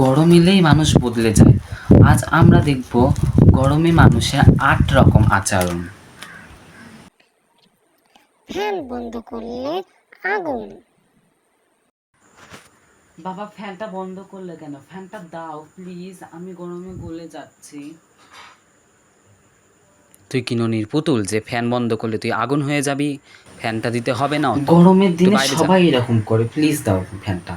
গরম এলেই মানুষ বদলে যায়। আজ আমরা দেখব গরমে মানুষের ৮ রকম আচরণ। ফ্যান বন্ধ করলে আগুন। বাবা ফ্যানটা বন্ধ করলে কেন? ফ্যানটা দাও প্লিজ, আমি গরমে গলে যাচ্ছি। তুই কি ননির পুতুল যে ফ্যান বন্ধ করলে তুই আগুন হয়ে যাবি? ফ্যানটা দিতে হবে না। গরমের দিনে সবাই এরকম করে, প্লিজ দাও ফ্যানটা।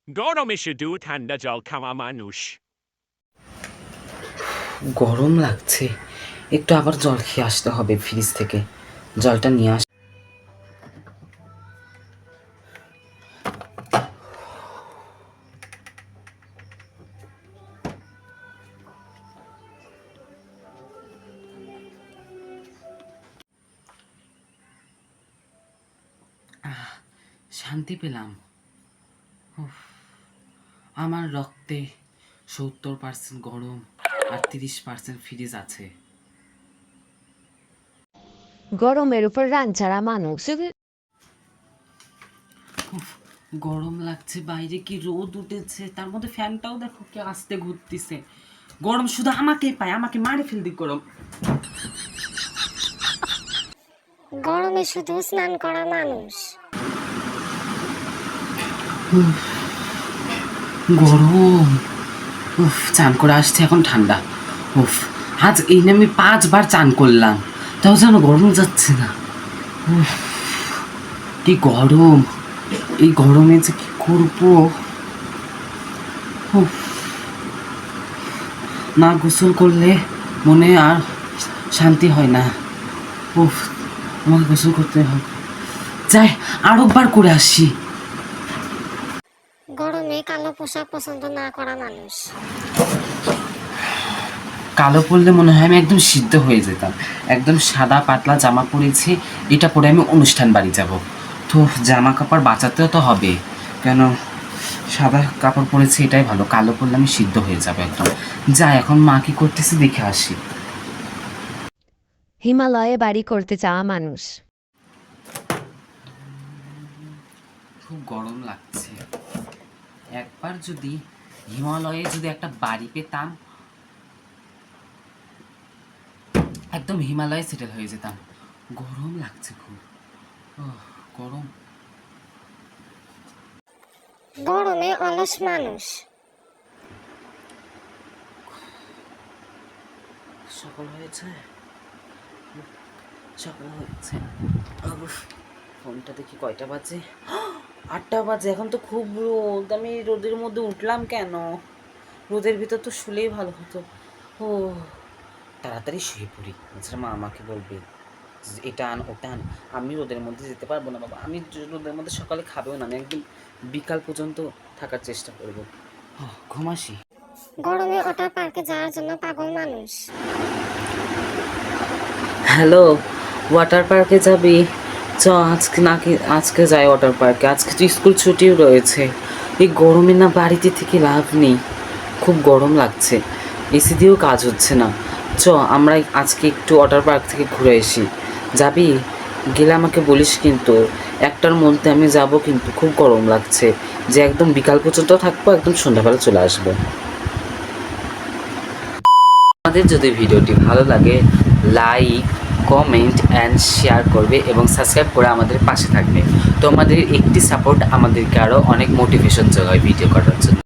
গরমে শুধু ঠান্ডা জল খাওয়া মানুষ। গরম লাগছে, একটু আবার জল খেয়ে আসতে হবে ফ্রিজ থেকে। জলটা নিয়ে আস। শান্তি পেলাম। আমার রক্তে 70% গরম আর 30% ফ্রিজ আছে। গরমের উপর রান ছাড়া মানুষ। গরম লাগছে, বাইরে কি রোদ উঠেছে, তার মধ্যে ফ্যানটাও দেখো কি আস্তে ঘুরতেছে। গরম শুধু আমাকেই পায়, আমাকে মারে ফেলদি গরম। গরমে শুধু স্নান করা মানুষ। গরম, উফ, চান করে আসছে এখন ঠান্ডা। উফ, আজ এই নিয়ে আমি 5 বার চান করলাম, তাও যেন গরম যাচ্ছে না। উফ, কি গরম, এই গরমে যে কি করবো। উফ, না গোসল করলে মনে আর শান্তি হয় না। উফ, আমাকে গোসল করতে হবে, যাই আরেকবার করে আসি। গরমে কালো পোশাক পছন্দ না করা মানুষ। কালো পরলে মনে হয় আমি একদম সিদ্ধ হয়ে যেতাম। একদম সাদা পাতলা জামা পরেছি, এটা পরে আমি অনুষ্ঠান বাড়ি যাব। তো জামা কাপড় বাঁচাতেও তো হবে, কেন সাদা কাপড় পরেছি এটাই ভালো। কালো পরলে আমি সিদ্ধ হয়ে যাবো একদম। যাই এখন মা কি করতেছে দেখে আসি। হিমালয়ে বাড়ি করতে চাওয়া মানুষ। খুব গরম লাগছে, একবার যদি হিমালয়ে যদি একটা বাড়ি পেতাম, একদম হিমালয়ে সেটেল হয়ে যেতাম। গরম লাগছে খুব, গরম। গরমে অলস মানুষ। সকাল হয়েছে, সকাল হয়েছে। ফোনটা দেখি কয়টা বাজে, 8টা বাজে। এখন তো খুব রোদ, আমি রোদের মধ্যে উঠলাম কেন? রোদের ভিতর তো শুলেই ভালো হতো। ও তাড়াতাড়ি শুয়ে পড়ি, এছাড়া মা আমাকে বলবে এটা আন ওটা আন। আমি রোদের মধ্যে যেতে পারবো না বাবা, আমি রোদের মধ্যে সকালে খাবেও না, আমি একদম বিকাল পর্যন্ত থাকার চেষ্টা করবো। ঘুমাসি। গরমে ওয়াটার পার্কে যাওয়ার জন্য পাগল মানুষ। হ্যালো, ওয়াটার পার্কে যাবি? চ আজকে নাকি, আজকে যাই ওয়াটার পার্কে। আজকে তো স্কুল ছুটিও রয়েছে। এই গরমে না বাড়িতে থেকে লাভ নেই, খুব গরম লাগছে, এসি দিয়েও কাজ হচ্ছে না। চ আমরা আজকে একটু ওয়াটার পার্ক থেকে ঘুরে আসি। যাবি? গেলে আমাকে বলিস কিন্তু, 1টার মধ্যে আমি যাব, কিন্তু খুব গরম লাগছে, যে একদম বিকাল পর্যন্ত থাকবো, একদম সন্ধ্যাবেলা চলে আসবো। আমাদের যদি ভিডিওটি ভালো লাগে, লাইক কমেন্ট অ্যান্ড শেয়ার করবে এবং সাবস্ক্রাইব করে আমাদের পাশে থাকবে। তোমাদের একটি সাপোর্ট আমাদেরকে আরও অনেক মোটিভেশন যোগায় ভিডিও করার জন্য।